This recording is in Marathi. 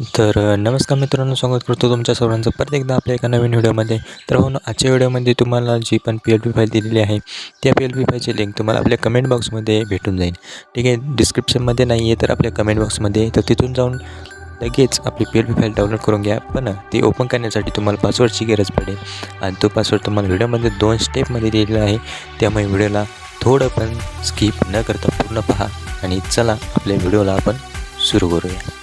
नमस्कार मित्रांनो, स्वागत करतो तुमच्या सर्वांचं परत एकदा आपल्या एका नवीन व्हिडिओमध्ये. तर हो, आजच्या व्हिडिओमध्ये तुम्हाला जी पण PLP फाईल दिलेली आहे त्या PLP फाईलची लिंक तुम्हाला आपल्या कमेंट बॉक्समध्ये भेटून जाईल. ठीक आहे, डिस्क्रिप्शनमध्ये नाही आहे तर आपल्या कमेंट बॉक्समध्ये, तर तिथून जाऊन लगेच आपली PLP फाईल डाउनलोड करून घ्या. पण ती ओपन करण्यासाठी तुम्हाला पासवर्डची गरज पडेल आणि तो पासवर्ड तुम्हाला व्हिडिओमध्ये 2 स्टेपमध्ये दिलेला आहे. त्यामुळे व्हिडिओला थोडं पण स्किप न करता पूर्ण पहा आणि चला आपल्या व्हिडिओला आपण सुरू करूया.